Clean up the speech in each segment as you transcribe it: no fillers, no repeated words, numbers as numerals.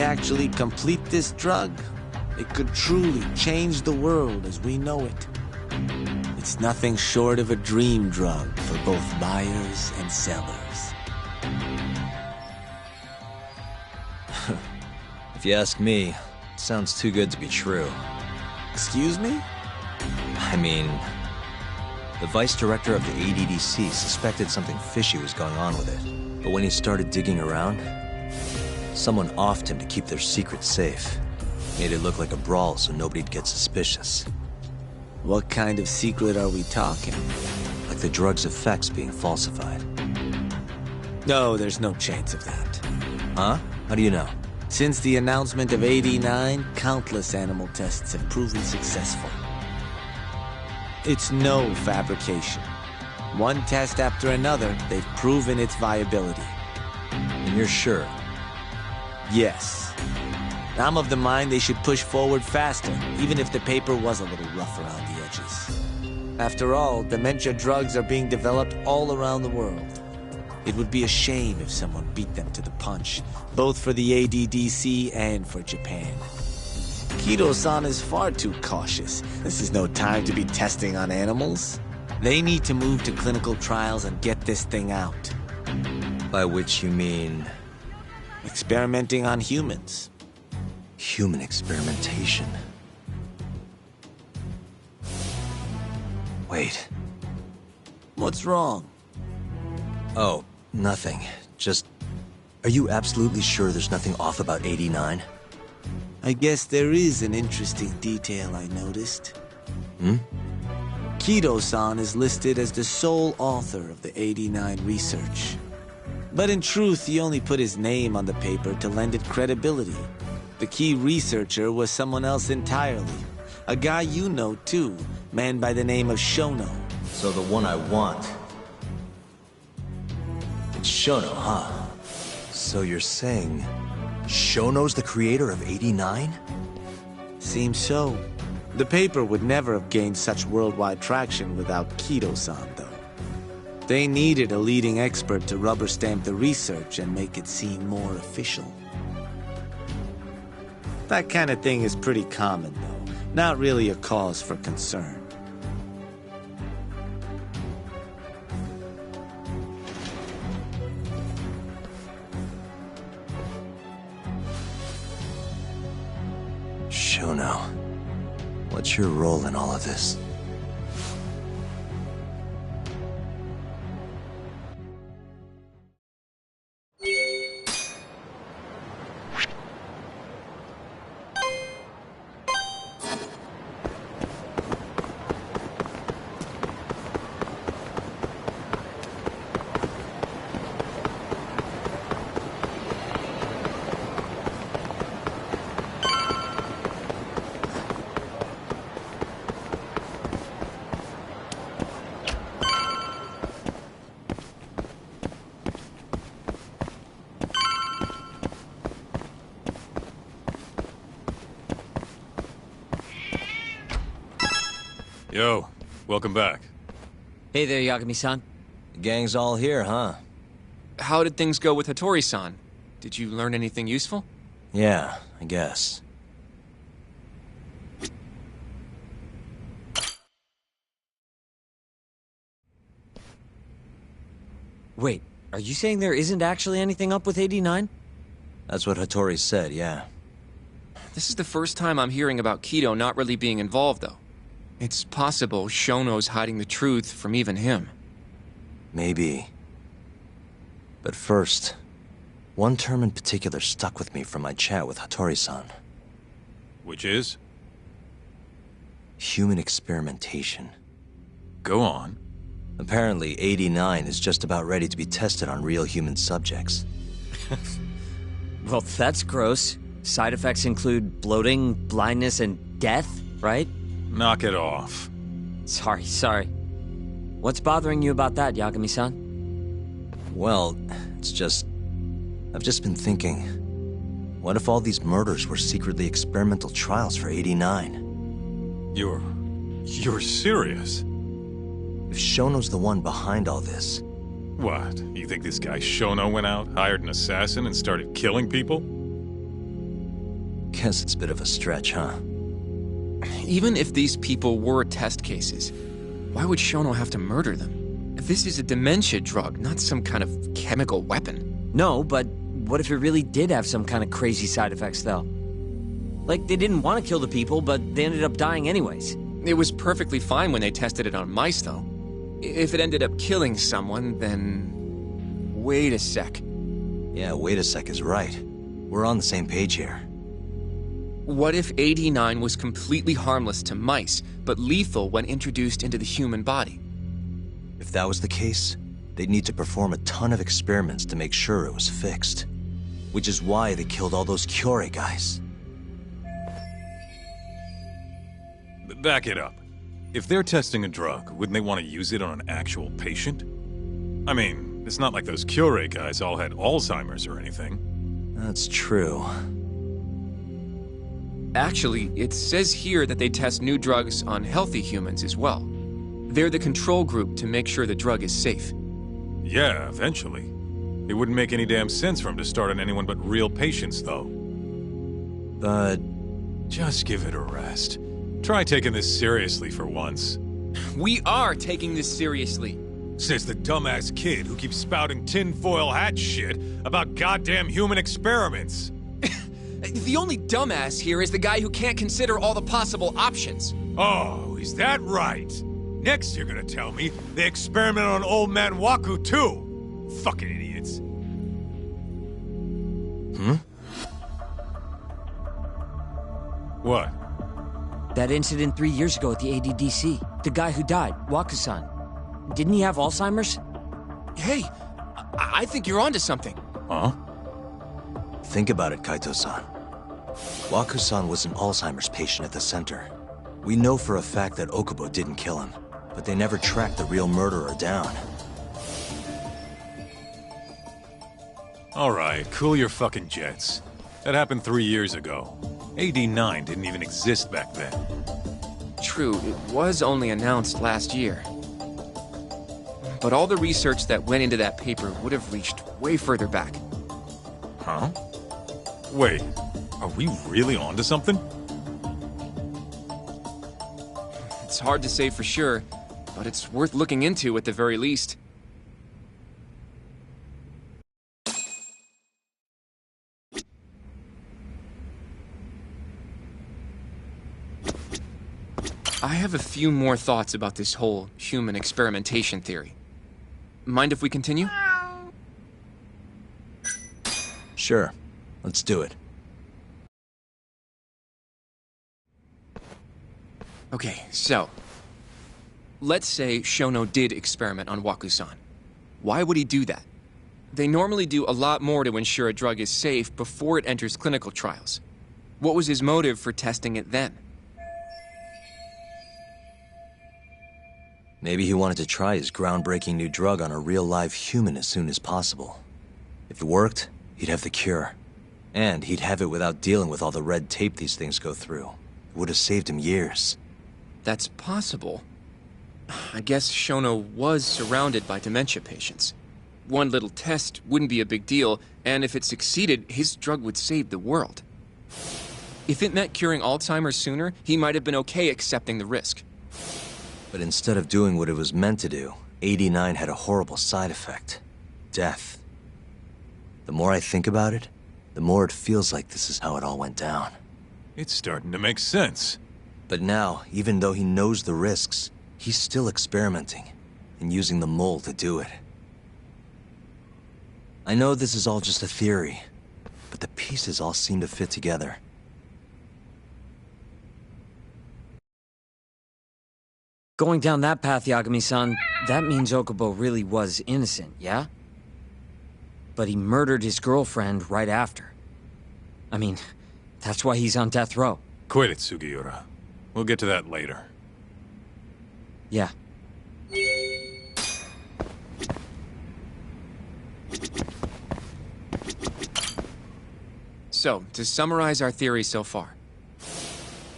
actually complete this drug, it could truly change the world as we know it. It's nothing short of a dream drug for both buyers and sellers. If you ask me, it sounds too good to be true. Excuse me? I mean, the vice director of the ADDC suspected something fishy was going on with it. But when he started digging around, someone offed him to keep their secret safe. Made it look like a brawl so nobody'd get suspicious. What kind of secret are we talking? Like the drug's effects being falsified. No, there's no chance of that. Huh? How do you know? Since the announcement of AD9, countless animal tests have proven successful. It's no fabrication. One test after another, they've proven its viability. And you're sure? Yes. I'm of the mind they should push forward faster, even if the paper was a little rough around the edges. After all, dementia drugs are being developed all around the world. It would be a shame if someone beat them to the punch, both for the ADDC and for Japan. Kido-san is far too cautious. This is no time to be testing on animals. They need to move to clinical trials and get this thing out. By which you mean... experimenting on humans. Human experimentation. Wait. What's wrong? Oh, nothing. Just... Are you absolutely sure there's nothing off about 89? I guess there is an interesting detail I noticed. Hmm? Kido-san is listed as the sole author of the 89 research. But in truth, he only put his name on the paper to lend it credibility. The key researcher was someone else entirely. A guy you know too, man by the name of Shono. So the one I want... It's Shono, huh? So you're saying... Shono's the creator of 89? Seems so. The paper would never have gained such worldwide traction without Kido-san, though. They needed a leading expert to rubber stamp the research and make it seem more official. That kind of thing is pretty common, though. Not really a cause for concern. Shono, what's your role in all of this? Yo, welcome back. Hey there, Yagami-san. The gang's all here, huh? How did things go with Hattori-san? Did you learn anything useful? Yeah, I guess. Wait, are you saying there isn't actually anything up with 89? That's what Hattori said, yeah. This is the first time I'm hearing about Kido not really being involved, though. It's possible Shono's hiding the truth from even him. Maybe. But first, one term in particular stuck with me from my chat with Hattori-san. Which is? Human experimentation. Go on. Apparently, 89 is just about ready to be tested on real human subjects. Well, that's gross. Side effects include bloating, blindness, and death, right? Knock it off. Sorry. What's bothering you about that, Yagami-san? Well, it's just... I've just been thinking... What if all these murders were secretly experimental trials for 89? You're serious? If Shono's the one behind all this... What? You think this guy Shono went out, hired an assassin, and started killing people? Guess it's a bit of a stretch, huh? Even if these people were test cases, why would Shono have to murder them? This is a dementia drug, not some kind of chemical weapon. No, but what if it really did have some kind of crazy side effects, though? Like, they didn't want to kill the people, but they ended up dying anyways. It was perfectly fine when they tested it on mice, though. If it ended up killing someone, then... Wait a sec. Yeah, wait a sec is right. We're on the same page here. What if AD9 was completely harmless to mice, but lethal when introduced into the human body? If that was the case, they'd need to perform a ton of experiments to make sure it was fixed. Which is why they killed all those Kyorei guys. Back it up. If they're testing a drug, wouldn't they want to use it on an actual patient? I mean, it's not like those Kyorei guys all had Alzheimer's or anything. That's true. Actually, it says here that they test new drugs on healthy humans as well. They're the control group to make sure the drug is safe. Yeah, eventually. It wouldn't make any damn sense for him to start on anyone but real patients, though. But... Just give it a rest. Try taking this seriously for once. We are taking this seriously. Says the dumbass kid who keeps spouting tinfoil hat shit about goddamn human experiments. The only dumbass here is the guy who can't consider all the possible options. Oh, is that right? Next you're gonna tell me they experiment on old man Waku too. Fucking idiots. What? That incident 3 years ago at the ADDC. The guy who died, Waku-san. Didn't he have Alzheimer's? Hey, I think you're onto something. Huh? think about it, Kaito-san. Waku-san was an Alzheimer's patient at the center. We know for a fact that Okubo didn't kill him, but they never tracked the real murderer down. All right, cool your fucking jets. That happened 3 years ago. AD9 didn't even exist back then. True, it was only announced last year. But all the research that went into that paper would have reached way further back. Huh? Wait, are we really onto something? It's hard to say for sure, but it's worth looking into at the very least. I have a few more thoughts about this whole human experimentation theory. Mind if we continue? Sure, let's do it. Okay, so... let's say Shono did experiment on Waku-san. Why would he do that? They normally do a lot more to ensure a drug is safe before it enters clinical trials. What was his motive for testing it then? Maybe he wanted to try his groundbreaking new drug on a real live human as soon as possible. If it worked, he'd have the cure. And he'd have it without dealing with all the red tape these things go through. It would have saved him years. That's possible. I guess Shono was surrounded by dementia patients. One little test wouldn't be a big deal, and if it succeeded, his drug would save the world. If it meant curing Alzheimer's sooner, he might have been okay accepting the risk. But instead of doing what it was meant to do, 89 had a horrible side effect. Death. The more I think about it, the more it feels like this is how it all went down. It's starting to make sense. But now, even though he knows the risks, he's still experimenting, and using the mole to do it. I know this is all just a theory, but the pieces all seem to fit together. Going down that path, Yagami-san, that means Okubo really was innocent, yeah? But he murdered his girlfriend right after. I mean, that's why he's on death row. Quit it, Sugiura. We'll get to that later. Yeah. So, to summarize our theory so far.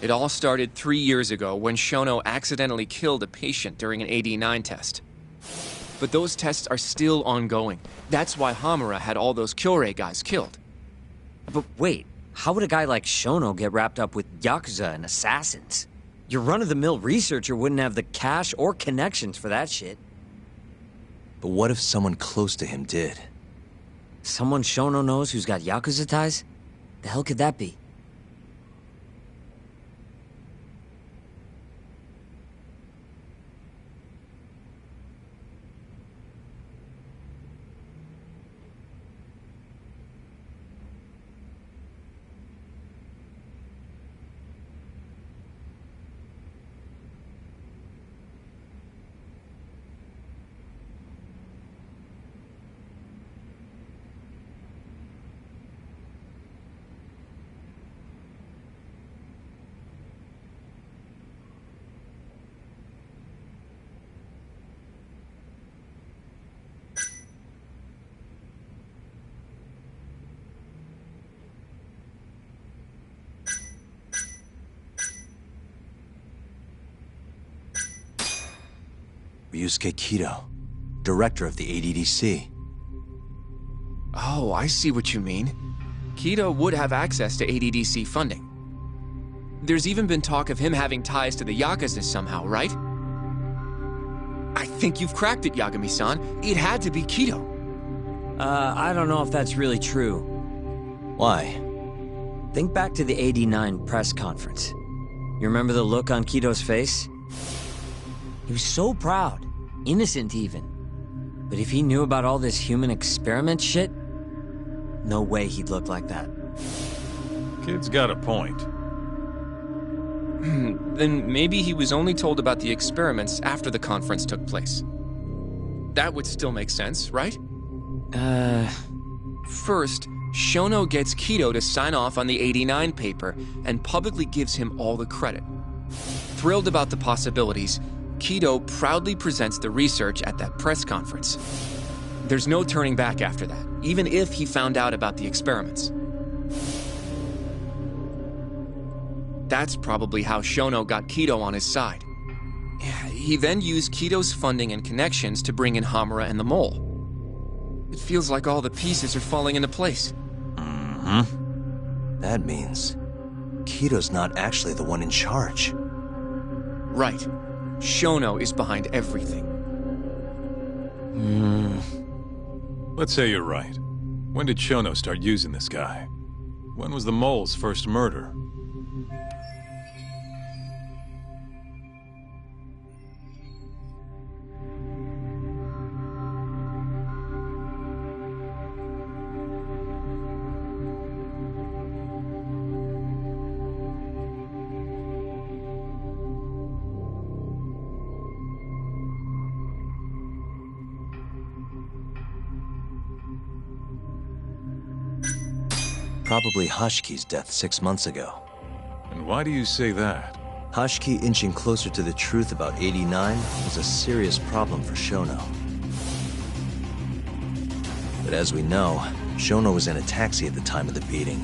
It all started 3 years ago when Shono accidentally killed a patient during an AD9 test. But those tests are still ongoing. That's why Hamura had all those Kyorei guys killed. But wait, how would a guy like Shono get wrapped up with Yakuza and assassins? Your run-of-the-mill researcher wouldn't have the cash or connections for that shit. But what if someone close to him did? Someone Shono knows who's got Yakuza ties? The hell could that be? Ryusuke Kido, director of the ADDC. Oh, I see what you mean. Kido would have access to ADDC funding. There's even been talk of him having ties to the Yakuza somehow, right? I think you've cracked it, Yagami-san. It had to be Kido. I don't know if that's really true. Why? Think back to the '89 press conference. You remember the look on Kido's face? He was so proud, innocent even. But if he knew about all this human experiment shit, no way he'd look like that. Kid's got a point. Then maybe he was only told about the experiments after the conference took place. That would still make sense, right? First, Shono gets Kido to sign off on the '89 paper and publicly gives him all the credit. Thrilled about the possibilities, Kido proudly presents the research at that press conference. There's no turning back after that, even if he found out about the experiments. That's probably how Shono got Kido on his side. He then used Kido's funding and connections to bring in Hamura and the Mole. It feels like all the pieces are falling into place. That means Kido's not actually the one in charge. Right. Shono is behind everything. Let's say you're right. When did Shono start using this guy? When was the Mole's first murder? Probably Hashki's death 6 months ago. And why do you say that? Hashki inching closer to the truth about 89 was a serious problem for Shono. But as we know, Shono was in a taxi at the time of the beating.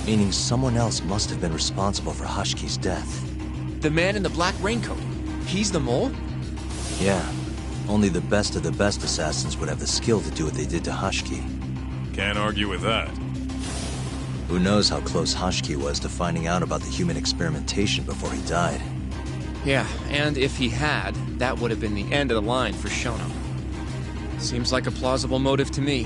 Meaning someone else must have been responsible for Hashki's death. The man in the black raincoat. He's the Mole? Yeah. Only the best of the best assassins would have the skill to do what they did to Hashki. Can't argue with that. Who knows how close Hashki was to finding out about the human experimentation before he died. Yeah, and if he had, that would have been the end of the line for Shono. Seems like a plausible motive to me.